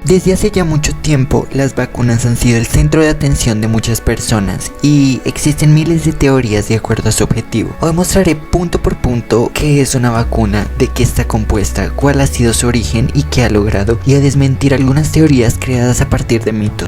Desde hace ya mucho tiempo, las vacunas han sido el centro de atención de muchas personas y existen miles de teorías de acuerdo a su objetivo. Hoy mostraré punto por punto qué es una vacuna, de qué está compuesta, cuál ha sido su origen y qué ha logrado, y a desmentir algunas teorías creadas a partir de mitos.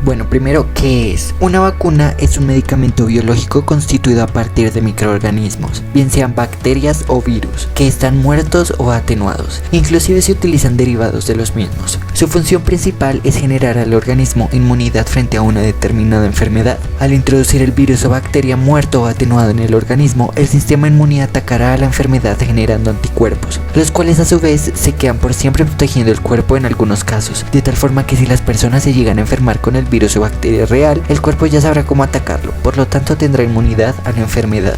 Bueno, primero, ¿qué es? Una vacuna es un medicamento biológico constituido a partir de microorganismos, bien sean bacterias o virus, que están muertos o atenuados. Inclusive se utilizan derivados de los mismos. Su función principal es generar al organismo inmunidad frente a una determinada enfermedad. Al introducir el virus o bacteria muerto o atenuado en el organismo, el sistema inmune atacará a la enfermedad generando anticuerpos, los cuales a su vez se quedan por siempre protegiendo el cuerpo en algunos casos, de tal forma que si las personas se llegan a enfermar con el virus o bacteria real, el cuerpo ya sabrá cómo atacarlo, por lo tanto tendrá inmunidad a la enfermedad.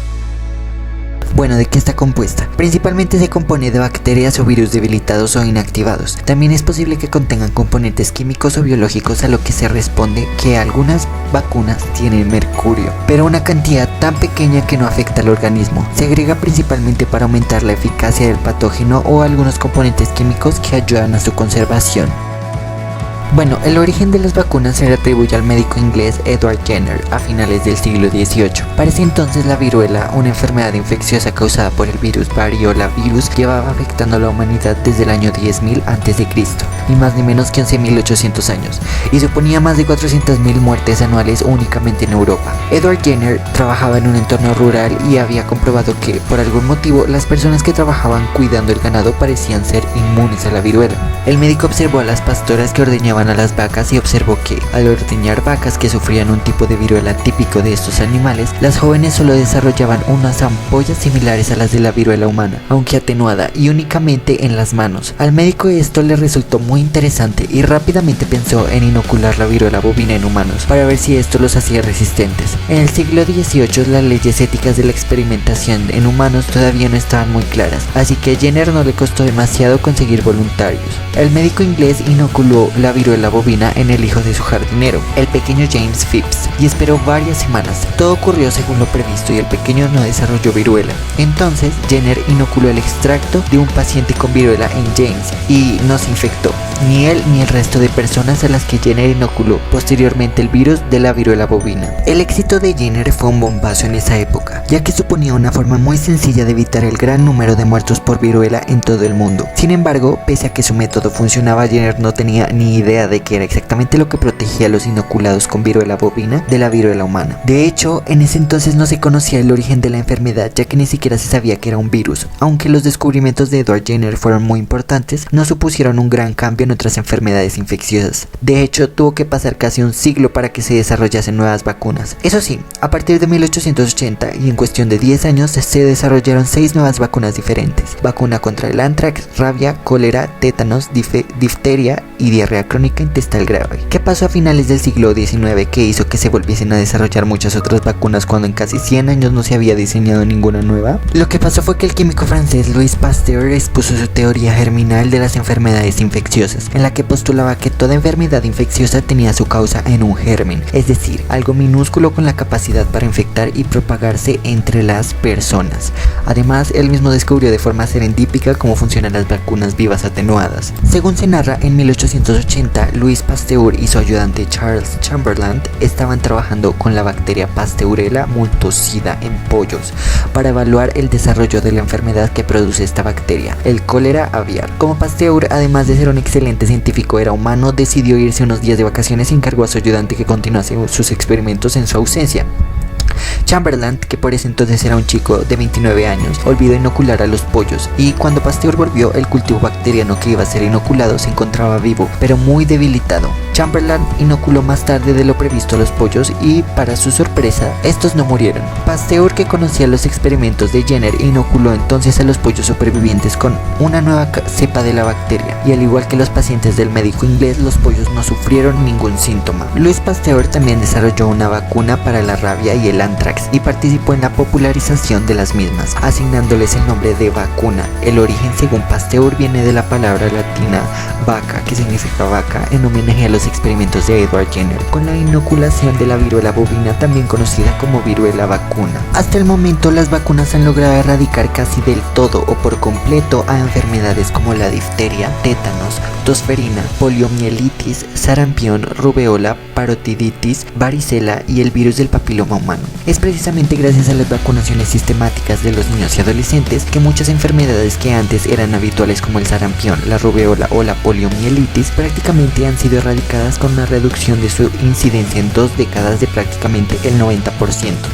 Bueno, ¿de qué está compuesta? Principalmente se compone de bacterias o virus debilitados o inactivados. También es posible que contengan componentes químicos o biológicos, a lo que se responde que algunas vacunas tienen mercurio, pero una cantidad tan pequeña que no afecta al organismo. Se agrega principalmente para aumentar la eficacia del patógeno o algunos componentes químicos que ayudan a su conservación. Bueno, el origen de las vacunas se le atribuye al médico inglés Edward Jenner a finales del siglo XVIII. Para ese entonces la viruela, una enfermedad infecciosa causada por el virus variola virus, llevaba afectando a la humanidad desde el año 10.000 a.C., ni más ni menos que 11.800 años, y suponía más de 400.000 muertes anuales únicamente en Europa. Edward Jenner trabajaba en un entorno rural y había comprobado que, por algún motivo, las personas que trabajaban cuidando el ganado parecían ser inmunes a la viruela. El médico observó a las pastoras que ordeñaban a las vacas y observó que, al ordeñar vacas que sufrían un tipo de viruela típico de estos animales, las jóvenes solo desarrollaban unas ampollas similares a las de la viruela humana, aunque atenuada y únicamente en las manos. Al médico esto le resultó muy interesante y rápidamente pensó en inocular la viruela bovina en humanos para ver si esto los hacía resistentes. En el siglo XVIII las leyes éticas de la experimentación en humanos todavía no estaban muy claras, así que a Jenner no le costó demasiado conseguir voluntarios. El médico inglés inoculó la viruela bovina en el hijo de su jardinero, el pequeño James Phipps, y esperó varias semanas. Todo ocurrió según lo previsto y el pequeño no desarrolló viruela. Entonces Jenner inoculó el extracto de un paciente con viruela en James y no se infectó, ni él ni el resto de personas a las que Jenner inoculó posteriormente el virus de la viruela bovina. El éxito de Jenner fue un bombazo en esa época, ya que suponía una forma muy sencilla de evitar el gran número de muertos por viruela en todo el mundo. Sin embargo, pese a que su método funcionaba, Jenner no tenía ni idea de qué era exactamente lo que protegía a los inoculados con viruela bovina de la viruela humana. De hecho, en ese entonces no se conocía el origen de la enfermedad, ya que ni siquiera se sabía que era un virus. Aunque los descubrimientos de Edward Jenner fueron muy importantes, no supusieron un gran cambio en otras enfermedades infecciosas. De hecho, tuvo que pasar casi un siglo para que se desarrollasen nuevas vacunas. Eso sí, a partir de 1880 y en cuestión de 10 años se desarrollaron 6 nuevas vacunas diferentes: vacuna contra el anthrax, rabia, cólera, tétanos, difteria y diarrea crónica intestinal grave. ¿Qué pasó a finales del siglo XIX que hizo que se volviesen a desarrollar muchas otras vacunas cuando en casi 100 años no se había diseñado ninguna nueva? Lo que pasó fue que el químico francés Louis Pasteur expuso su teoría germinal de las enfermedades infecciosas, en la que postulaba que toda enfermedad infecciosa tenía su causa en un germen, es decir, algo minúsculo con la capacidad para infectar y propagarse entre las personas. Además, él mismo descubrió de forma serendípica cómo funcionan las vacunas vivas atenuadas. Según se narra, en 1880, Louis Pasteur y su ayudante Charles Chamberlain estaban trabajando con la bacteria Pasteurella multocida en pollos para evaluar el desarrollo de la enfermedad que produce esta bacteria, el cólera aviar. Como Pasteur, además de ser un excelente científico, era humano, decidió irse unos días de vacaciones y encargó a su ayudante que continuase sus experimentos en su ausencia. Chamberlain, que por ese entonces era un chico de 29 años, olvidó inocular a los pollos, y cuando Pasteur volvió, el cultivo bacteriano que iba a ser inoculado se encontraba vivo, pero muy debilitado. Chamberlain inoculó más tarde de lo previsto a los pollos y, para su sorpresa, estos no murieron. Pasteur, que conocía los experimentos de Jenner, inoculó entonces a los pollos supervivientes con una nueva cepa de la bacteria, y al igual que los pacientes del médico inglés, los pollos no sufrieron ningún síntoma. Louis Pasteur también desarrolló una vacuna para la rabia y el anthrax, Novavax y participó en la popularización de las mismas, asignándoles el nombre de vacuna. El origen, según Pasteur, viene de la palabra latina vaca, que significa vaca, en homenaje a los experimentos de Edward Jenner con la inoculación de la viruela bovina, también conocida como viruela vacuna. Hasta el momento, las vacunas han logrado erradicar casi del todo o por completo a enfermedades como la difteria, tétanos, tosferina, poliomielitis, sarampión, rubeola, parotiditis, varicela y el virus del papiloma humano. Es precisamente gracias a las vacunaciones sistemáticas de los niños y adolescentes que muchas enfermedades que antes eran habituales como el sarampión, la rubeola o la poliomielitis prácticamente han sido erradicadas con una reducción de su incidencia en 2 décadas de prácticamente el 90%.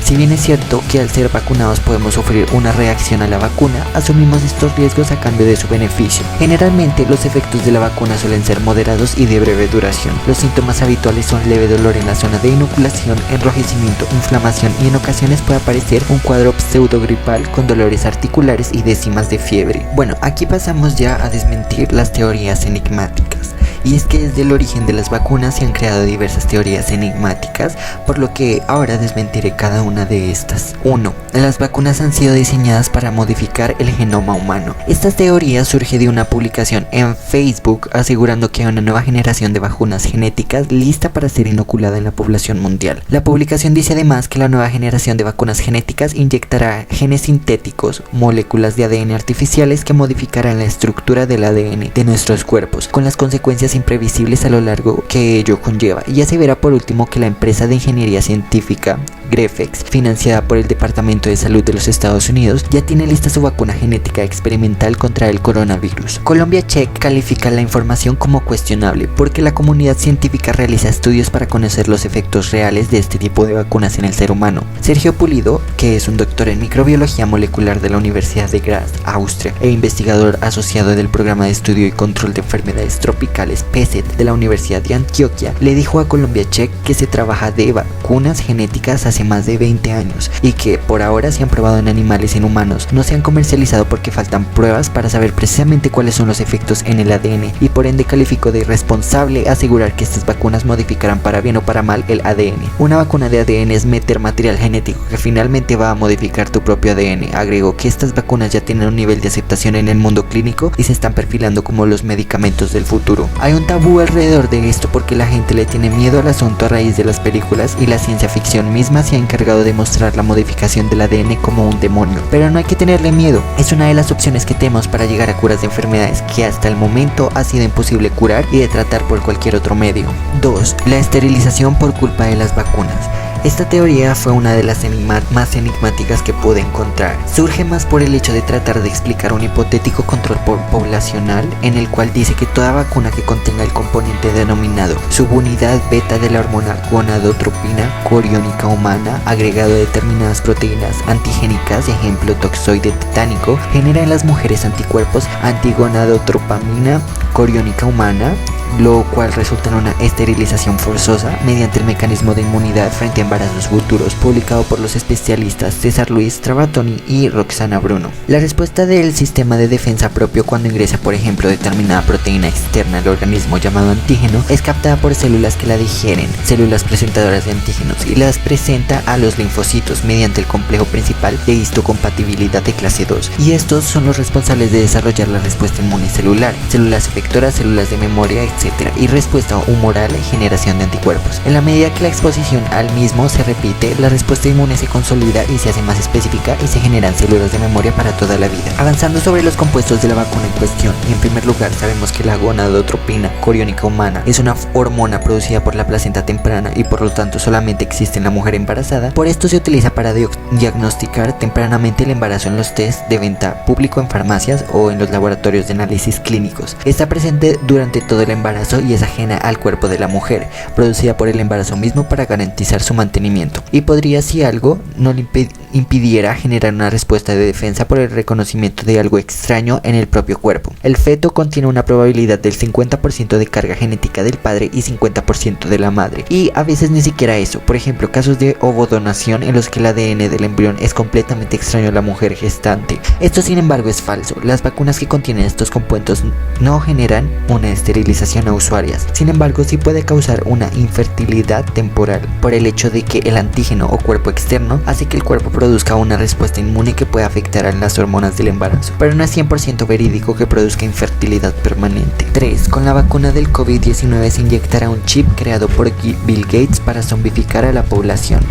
Si bien es cierto que al ser vacunados podemos sufrir una reacción a la vacuna, asumimos estos riesgos a cambio de su beneficio. Generalmente los efectos de la vacuna suelen ser moderados y de breve duración. Los síntomas habituales son leve dolor en la zona de inoculación, enrojecimiento, inflamación y en ocasiones puede aparecer un cuadro pseudogripal con dolores articulares y décimas de fiebre. Bueno, aquí pasamos ya a desmentir las teorías enigmáticas. Y es que desde el origen de las vacunas se han creado diversas teorías enigmáticas, por lo que ahora desmentiré cada una de estas. 1. Las vacunas han sido diseñadas para modificar el genoma humano. Esta teoría surge de una publicación en Facebook asegurando que hay una nueva generación de vacunas genéticas lista para ser inoculada en la población mundial. La publicación dice además que la nueva generación de vacunas genéticas inyectará genes sintéticos, moléculas de ADN artificiales que modificarán la estructura del ADN de nuestros cuerpos, con las consecuencias imprevisibles a lo largo que ello conlleva. Y asevera por último que la empresa de ingeniería científica Grefex, financiada por el Departamento de Salud de los Estados Unidos, ya tiene lista su vacuna genética experimental contra el coronavirus. Colombia Check califica la información como cuestionable porque la comunidad científica realiza estudios para conocer los efectos reales de este tipo de vacunas en el ser humano. Sergio Pulido, que es un doctor en microbiología molecular de la Universidad de Graz, Austria, e investigador asociado del Programa de Estudio y Control de Enfermedades Tropicales PESET de la Universidad de Antioquia, le dijo a Colombia Check que se trabaja de vacunas genéticas hace más de 20 años y que por ahora se han probado en animales y en humanos. No se han comercializado porque faltan pruebas para saber precisamente cuáles son los efectos en el ADN y por ende calificó de irresponsable asegurar que estas vacunas modificarán para bien o para mal el ADN. Una vacuna de ADN es meter material genético que finalmente va a modificar tu propio ADN. Agregó que estas vacunas ya tienen un nivel de aceptación en el mundo clínico y se están perfilando como los medicamentos del futuro. Hay un tabú alrededor de esto porque la gente le tiene miedo al asunto a raíz de las películas y la ciencia ficción misma se ha encargado de mostrar la modificación del ADN como un demonio. Pero no hay que tenerle miedo, es una de las opciones que tenemos para llegar a curas de enfermedades que hasta el momento ha sido imposible curar y de tratar por cualquier otro medio. 2. La esterilización por culpa de las vacunas. Esta teoría fue una de las más enigmáticas que pude encontrar. Surge más por el hecho de tratar de explicar un hipotético control poblacional en el cual dice que toda vacuna que contenga el componente denominado subunidad beta de la hormona gonadotropina coriónica humana agregado a determinadas proteínas antigénicas, ejemplo toxoide tetánico, genera en las mujeres anticuerpos antigonadotropamina coriónica humana, lo cual resulta en una esterilización forzosa mediante el mecanismo de inmunidad frente a embarazos futuros, publicado por los especialistas César Luis Trabatoni y Roxana Bruno. La respuesta del sistema de defensa propio cuando ingresa, por ejemplo, determinada proteína externa al organismo llamado antígeno es captada por células que la digieren, células presentadoras de antígenos, y las presenta a los linfocitos mediante el complejo principal de histocompatibilidad de clase 2, y estos son los responsables de desarrollar la respuesta inmune celular, células efectoras, células de memoria, etc. y respuesta humoral y generación de anticuerpos. En la medida que la exposición al mismo se repite, la respuesta inmune se consolida y se hace más específica y se generan células de memoria para toda la vida. Avanzando sobre los compuestos de la vacuna en cuestión, y en primer lugar sabemos que la gonadotropina coriónica humana es una hormona producida por la placenta temprana y por lo tanto solamente existe en la mujer embarazada. Por esto se utiliza para diagnosticar tempranamente el embarazo en los test de venta público en farmacias o en los laboratorios de análisis clínicos. Está presente durante todo el embarazo y es ajena al cuerpo de la mujer, producida por el embarazo mismo para garantizar su mantenimiento, y podría, si algo no le impidiera, generar una respuesta de defensa por el reconocimiento de algo extraño en el propio cuerpo. El feto contiene una probabilidad del 50% de carga genética del padre y 50% de la madre, y a veces ni siquiera eso. Por ejemplo, casos de ovodonación en los que el ADN del embrión es completamente extraño a la mujer gestante. Esto, sin embargo, es falso. Las vacunas que contienen estos compuestos no generan una esterilización información a usuarias. Sin embargo, sí puede causar una infertilidad temporal por el hecho de que el antígeno o cuerpo externo hace que el cuerpo produzca una respuesta inmune que puede afectar a las hormonas del embarazo, pero no es 100% verídico que produzca infertilidad permanente. 3. Con la vacuna del COVID-19 se inyectará un chip creado por Bill Gates para zombificar a la población.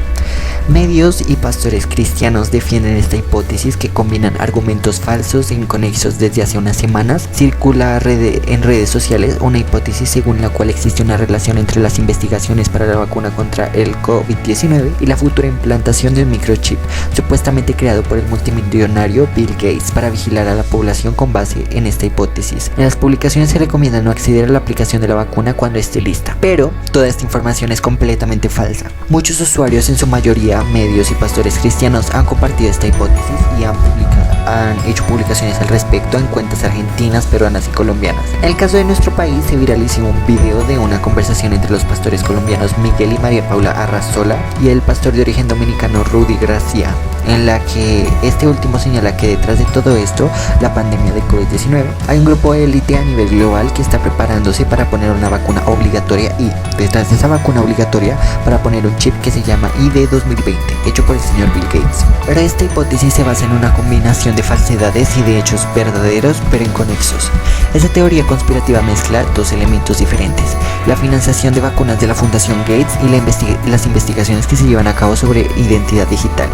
Medios y pastores cristianos defienden esta hipótesis que combinan argumentos falsos e inconexos. Desde hace unas semanas circula en redes sociales una hipótesis según la cual existe una relación entre las investigaciones para la vacuna contra el COVID-19 y la futura implantación de un microchip supuestamente creado por el multimillonario Bill Gates para vigilar a la población con base en esta hipótesis. En las publicaciones se recomienda no acceder a la aplicación de la vacuna cuando esté lista, pero toda esta información es completamente falsa. Muchos usuarios, en su mayoría medios y pastores cristianos, han compartido esta hipótesis y han hecho publicaciones al respecto en cuentas argentinas, peruanas y colombianas. En el caso de nuestro país se viralizó un video de una conversación entre los pastores colombianos Miguel y María Paula Arrazola y el pastor de origen dominicano Rudy Gracia, en la que este último señala que detrás de todo esto, la pandemia de COVID-19, hay un grupo de élite a nivel global que está preparándose para poner una vacuna obligatoria y detrás de esa vacuna obligatoria para poner un chip que se llama ID 2020, hecho por el señor Bill Gates. Pero esta hipótesis se basa en una combinación de falsedades y de hechos verdaderos pero inconexos. Esta teoría conspirativa mezcla dos elementos diferentes: la financiación de vacunas de la Fundación Gates y las investigaciones que se llevan a cabo sobre identidad digital.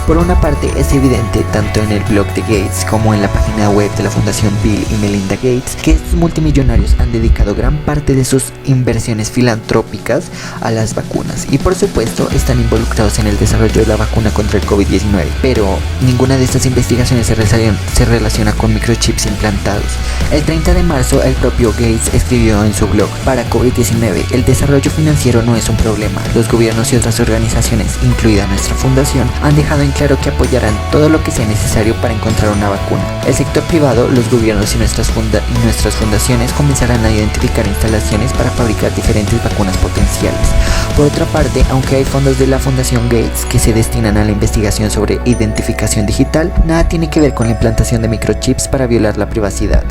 Por una parte, es evidente tanto en el blog de Gates como en la página web de la Fundación Bill y Melinda Gates que estos multimillonarios han dedicado gran parte de sus inversiones filantrópicas a las vacunas y por supuesto están involucrados en el desarrollo de la vacuna contra el COVID-19, pero ninguna de estas investigaciones se relaciona con microchips implantados. El 30 de marzo el propio Gates escribió en su blog: para COVID-19 el desarrollo financiero no es un problema. Los gobiernos y otras organizaciones, incluida nuestra fundación, han dejado en claro que apoyarán todo lo que sea necesario para encontrar una vacuna. El sector privado, los gobiernos y nuestras fundaciones comenzarán a identificar instalaciones para fabricar diferentes vacunas potenciales. Por otra parte, aunque hay fondos de la Fundación Gates que se destinan a la investigación sobre identificación digital, nada tiene que ver con la implantación de microchips para violar la privacidad.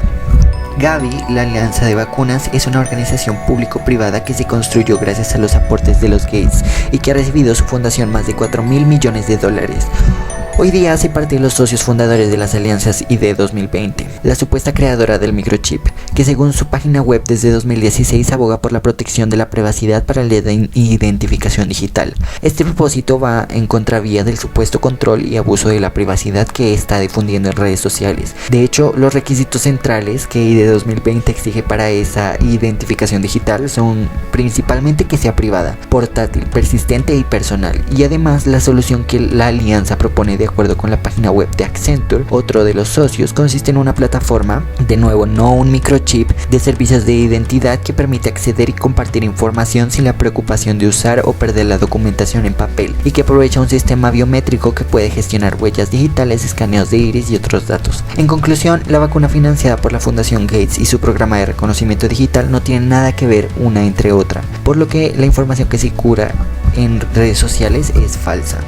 Gavi, la Alianza de Vacunas, es una organización público-privada que se construyó gracias a los aportes de los Gates y que ha recibido su fundación más de $4.000 millones. Hoy día hace parte de los socios fundadores de las alianzas ID 2020, la supuesta creadora del microchip, que según su página web desde 2016 aboga por la protección de la privacidad para la identificación digital. Este propósito va en contravía del supuesto control y abuso de la privacidad que está difundiendo en redes sociales. De hecho, los requisitos centrales que ID 2020 exige para esa identificación digital son principalmente que sea privada, portátil, persistente y personal, y además la solución que la alianza propone, de acuerdo con la página web de Accenture, otro de los socios, consiste en una plataforma, de nuevo no un microchip, de servicios de identidad que permite acceder y compartir información sin la preocupación de usar o perder la documentación en papel, y que aprovecha un sistema biométrico que puede gestionar huellas digitales, escaneos de iris y otros datos. En conclusión, la vacuna financiada por la Fundación Gates y su programa de reconocimiento digital no tienen nada que ver una entre otra, por lo que la información que circula en redes sociales es falsa.